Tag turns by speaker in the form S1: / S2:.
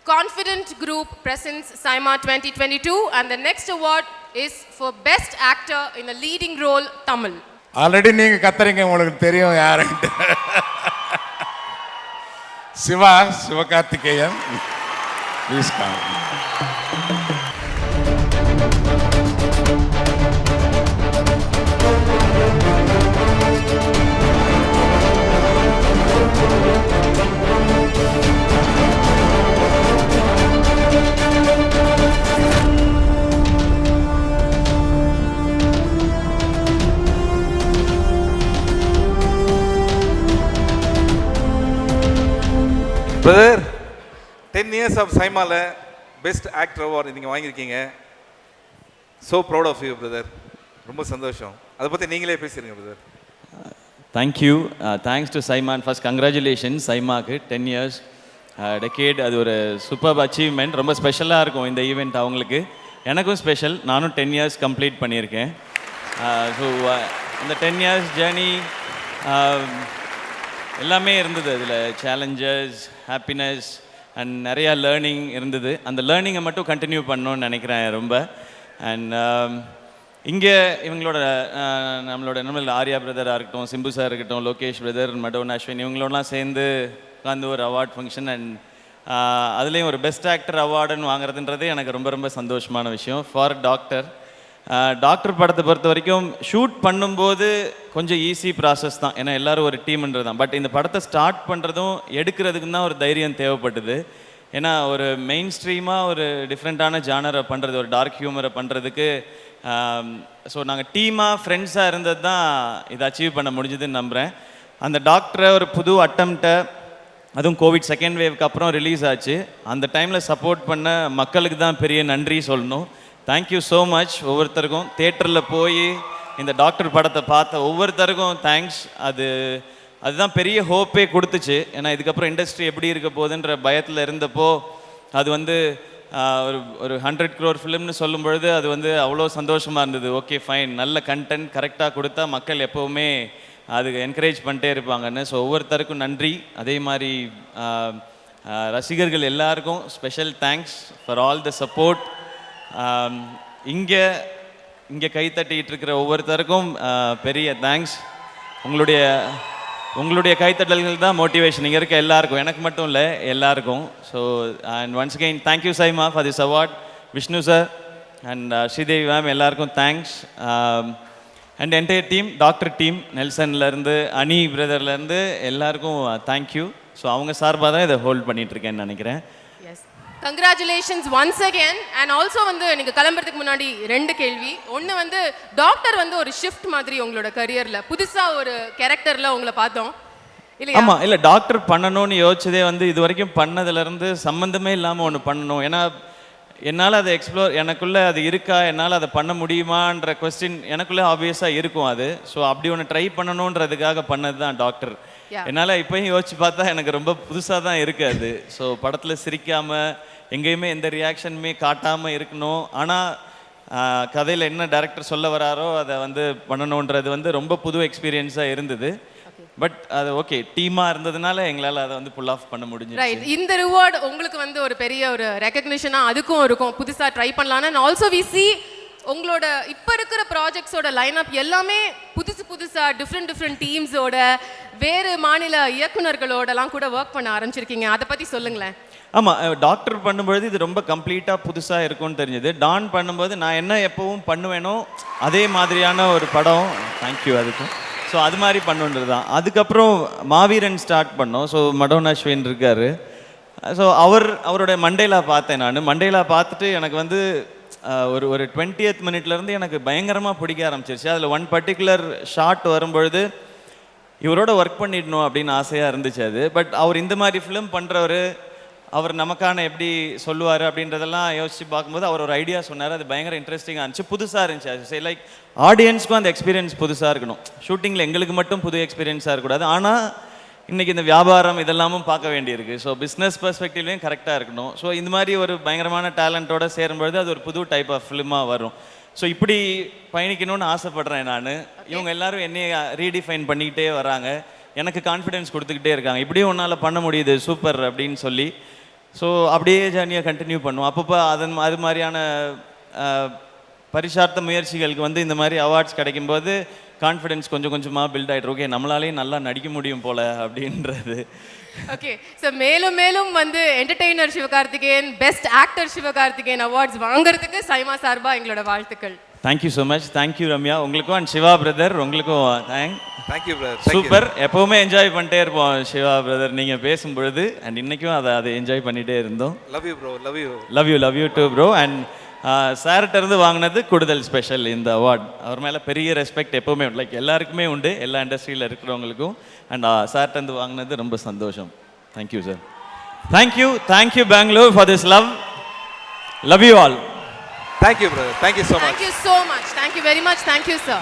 S1: Confident Group presents SIMA 2022 and the next award is for Best Actor in a Leading Role, Tamil.
S2: Already நீங்க கத்துறீங்க, உங்களுக்கு தெரியும் யாருன்ட்டு. Sivakarthikeyan please come.
S3: Brother, 10 years of SIMAல best actor award நீங்கள் வாங்கியிருக்கீங்க. So proud of you brother. ரொம்ப சந்தோஷம். அதை பற்றி நீங்களே பேசுகிறீங்க பிரதர்.
S4: தேங்க்யூ. தேங்க்ஸ் டு சைமான். ஃபர்ஸ்ட் கங்க்ராச்சுலேஷன்ஸ் சைமாக்கு 10 years டெக்கேட். அது ஒரு சூப்பர் அச்சீவ்மெண்ட். ரொம்ப ஸ்பெஷலாக இருக்கும் இந்த ஈவெண்ட் அவங்களுக்கு. எனக்கும் ஸ்பெஷல். நானும் 10 years கம்ப்ளீட் பண்ணியிருக்கேன். ஸோ இந்த 10 years ஜேர்னி எல்லாமே இருந்தது. அதில் சேலஞ்சஸ், ஹாப்பினஸ் அண்ட் நிறையா லேர்னிங் இருந்தது. அந்த லேர்னிங்கை மட்டும் கண்டினியூ பண்ணணும்னு நினைக்கிறேன் ரொம்ப. அண்ட் இங்கே இவங்களோட நம்மளோட ஆர்யா பிரதராக இருக்கட்டும், சிம்பு சார் இருக்கட்டும், லோகேஷ் பிரதர், மடோன் அஸ்வின், இவங்களோடலாம் சேர்ந்து உட்காந்து ஒரு அவார்ட் ஃபங்க்ஷன் அண்ட் அதுலேயும் ஒரு பெஸ்ட் ஆக்டர் அவார்டுன்னு வாங்குறதுன்றது எனக்கு ரொம்ப ரொம்ப சந்தோஷமான விஷயம் ஃபார் டாக்டர். டாக்டர் படத்தை பொறுத்த வரைக்கும் ஷூட் பண்ணும்போது கொஞ்சம் ஈஸி ப்ராசஸ் தான், ஏன்னா எல்லோரும் ஒரு டீம்ன்றது தான். பட் இந்த படத்தை ஸ்டார்ட் பண்ணுறதும் எடுக்கிறதுக்கு தான் ஒரு தைரியம் தேவைப்பட்டது. ஏன்னா ஒரு மெயின் ஸ்ட்ரீமாக ஒரு டிஃப்ரெண்ட்டான ஜானரை பண்ணுறது, ஒரு டார்க் ஹியூமரை பண்ணுறதுக்கு ஸோ நாங்கள் டீமாக ஃப்ரெண்ட்ஸாக இருந்தது தான் இதை அச்சீவ் பண்ண முடிஞ்சதுன்னு நம்புகிறேன். அந்த டாக்டரை ஒரு புது அட்டம்ப்டை, அதுவும் கோவிட் செகண்ட் வேவ்க்கு அப்புறம் ரிலீஸ் ஆச்சு, அந்த டைமில் சப்போர்ட் பண்ண மக்களுக்கு தான் பெரிய நன்றி சொல்லணும். தேங்க்யூ ஸோ மச் ஒவ்வொருத்தருக்கும். தேட்டரில் போய் இந்த டாக்டர் படத்தை பார்த்த ஒவ்வொருத்தருக்கும் தேங்க்ஸ். அதுதான் பெரிய ஹோப்பே கொடுத்துச்சு. ஏன்னா இதுக்கப்புறம் இண்டஸ்ட்ரி எப்படி இருக்க போகுதுன்ற பயத்தில் இருந்தப்போ அது ஒரு 100 crore ஃபிலிம்னு சொல்லும் பொழுது அது அவ்வளோ சந்தோஷமாக இருந்தது. ஓகே ஃபைன், நல்ல கண்டென்ட் கரெக்டாக கொடுத்தா மக்கள் எப்போவுமே அதுக்கு என்கரேஜ் பண்ணிட்டே இருப்பாங்கன்னு. ஸோ ஒவ்வொருத்தருக்கும் நன்றி. அதே மாதிரி ரசிகர்கள் எல்லாருக்கும் special thanks for all the support. இங்கே கைத்தட்டிகிட்டு இருக்கிற ஒவ்வொருத்தருக்கும் பெரிய தேங்க்ஸ். உங்களுடைய கைத்தட்டல்கள் தான் மோட்டிவேஷன் இங்கே இருக்க எல்லாருக்கும், எனக்கு மட்டும் இல்லை எல்லாருக்கும். So and once again thank you SIIMA for this award. Vishnu sir and Sridevi ma'am எல்லாருக்கும் thanks. And entire team, Doctor team, நெல்சன்லேருந்து அனி பிரதர்லேருந்து எல்லாருக்கும் தேங்க்யூ. ஸோ அவங்க சார்பாக தான் இதை ஹோல்ட் பண்ணிகிட்ருக்கேன்னு நினைக்கிறேன்.
S1: Congratulations once again. And also நீங்க கிளம்புறதுக்கு முன்னாடி 2 கேள்வி. ஒன்று டாக்டர் ஒரு ஷிஃப்ட் மாதிரி உங்களோட கரியரில் புதுசாக ஒரு கேரக்டரில் உங்களை பார்த்தோம் இல்லையா?
S4: ஆமாம், இல்லை டாக்டர் பண்ணணும்னு யோசிச்சதே இது வரைக்கும் பண்ணதுலேருந்து சம்மந்தமே இல்லாமல் ஒன்று பண்ணணும். ஏன்னா என்னால் அதை எனக்குள்ளே அது இருக்கா, என்னால் அதை பண்ண முடியுமான்ற கொஸ்டின் எனக்குள்ளே ஆப்வியஸாக இருக்கும் அது. ஸோ அப்படி ஒன்று ட்ரை பண்ணணுன்றதுக்காக பண்ணது தான் டாக்டர். என்னால் இப்போயும் யோசிச்சு பார்த்தா எனக்கு ரொம்ப புதுசாக தான் இருக்குது அது. ஸோ படத்தில் சிரிக்காமல் எங்கேயுமே எந்த ரியாக்ஷனுமே காட்டாமல் இருக்கணும். ஆனால் கதையில் என்ன டைரக்டர் சொல்ல வராரோ அதை பண்ணணுன்றது ரொம்ப புது எக்ஸ்பீரியன்ஸாக இருந்தது. பட் அது ஓகே, டீமாக இருந்ததுனால எங்களால் அதை புல் ஆஃப் பண்ண முடிஞ்சு.
S1: ரைட், இந்த ரிவார்டு உங்களுக்கு ஒரு பெரிய ஒரு ரெகக்னிஷனாக அதுக்கும் இருக்கும், புதுசாக ட்ரை பண்ணலான்னு. ஆல்சோ வி சி உங்களோட இப்போ இருக்கிற ப்ராஜெக்ட்ஸோட லைனப் எல்லாமே புதுசாக டிஃப்ரெண்ட் டீம்ஸோட வேறு மாநில இயக்குநர்களோடலாம் கூட ஒர்க் பண்ண ஆரம்பிச்சிருக்கீங்க. அதை பற்றி சொல்லுங்களேன்.
S4: ஆமாம், டாக்டர் பண்ணும்பொழுது இது ரொம்ப கம்ப்ளீட்டாக புதுசாக இருக்கும்னு தெரிஞ்சது. டான் பண்ணும்போது நான் என்ன எப்போவும் பண்ணுவேனோ அதே மாதிரியான ஒரு படம். தேங்க்யூ அதுக்கும். ஸோ அது மாதிரி பண்ணுன்றது தான். அதுக்கப்புறம் மாவீரன் ஸ்டார்ட் பண்ணோம். ஸோ மடோன் அஸ்வின் இருக்கார். ஸோ அவரோட மண்டேலா பார்த்தேன் நான். மண்டேலா பார்த்துட்டு எனக்கு ஒரு 20th மினிட்லேருந்து எனக்கு பயங்கரமாக பிடிக்க ஆரம்பிச்சிருச்சு. அதில் ஒன் பர்டிகுலர் ஷாட் வரும்பொழுது இவரோட ஒர்க் பண்ணிடணும் அப்படின்னு ஆசையாக இருந்துச்சு அது. பட் அவர் இந்த மாதிரி ஃபிலிம் பண்ணுறவர், அவர் நமக்கான எப்படி சொல்லுவார் அப்படின்றதெல்லாம் யோசித்து பார்க்கும்போது அவர் ஒரு ஐடியா சொன்னார். அது பயங்கர இன்ட்ரெஸ்டிங்காக இருந்துச்சு, புதுசாக இருந்துச்சு. அது லைக் ஆடியன்ஸ்க்கும் அந்த எக்ஸ்பீரியன்ஸ் புதுசாக இருக்கணும். ஷூட்டிங்கில் எங்களுக்கு மட்டும் புது எக்ஸ்பீரியன்ஸாக இருக்கக்கூடாது. ஆனால் இன்றைக்கி இந்த வியாபாரம் இதெல்லாமும் பார்க்க வேண்டியிருக்கு. ஸோ பிஸ்னஸ் பெர்ஸ்பெக்டிவ்லேயும் கரெக்டாக இருக்கணும். ஸோ இந்த மாதிரி ஒரு பயங்கரமான டேலண்ட்டோடு சேரும்பொழுது அது ஒரு புது டைப் ஆஃப் ஃபிலிமாக வரும். ஸோ இப்படி பயணிக்கணும்னு ஆசைப்பட்றேன் நான். இவங்க எல்லோரும் என்னையை ரீடிஃபைன் பண்ணிக்கிட்டே வராங்க, எனக்கு கான்ஃபிடென்ஸ் கொடுத்துக்கிட்டே இருக்காங்க. இப்படியும் உன்னால் பண்ண முடியுது, சூப்பர் அப்படின்னு சொல்லி. ஸோ அப்படியே ஜேர்னியை கண்டினியூ பண்ணுவோம். அப்பப்போ அது மாதிரியான பரிசார்த்த முயற்சிகளுக்கு வந்து இந்த மாதிரி அவார்ட்ஸ் கிடைக்கும்போது கான்ஃபிடென்ஸ் கொஞ்சம் கொஞ்சமாக பில்ட் ஆகிட்டு, ஓகே நம்மளாலேயும் நல்லா நடிக்க முடியும் போல் அப்படின்றது.
S1: ஓகே, ஸோ மேலும் மேலும் வந்து entertainer Sivakarthikeyan, best actor Sivakarthikeyan awards வாங்குறதுக்கு சைமா சார்பா எங்களோட வாழ்த்துக்கள்.
S4: Thank you so much. Thank you Ramya, உங்களுக்கும் அண்ட் சிவா பிரதர் உங்களுக்கும்
S3: தேங்க்யூ பிரதர்.
S4: சூப்பர். எப்போவுமே என்ஜாய் பண்ணிட்டே இருப்போம் சிவா பிரதர் நீங்கள் பேசும்பொழுது, அண்ட் இன்றைக்கும் அதை என்ஜாய் பண்ணிகிட்டே இருந்தோம்.
S3: Love you bro.
S4: Love you too bro. And சார்கிட்ட இருந்து வாங்கினது கூடுதல் ஸ்பெஷல் இந்த அவார்ட். அவர் மேலே பெரிய ரெஸ்பெக்ட் எப்போவுமே லைக் எல்லாருக்குமே உண்டு, எல்லா இண்டஸ்ட்ரியில் இருக்கிறவங்களுக்கும். அண்ட் சார்கிட்ட இருந்து வாங்கினது ரொம்ப சந்தோஷம். Thank you sir. Thank you Bangalore for this love you all.
S3: Thank you brother. Thank you so much.
S1: Thank you so much. Thank you very much. Thank you, sir.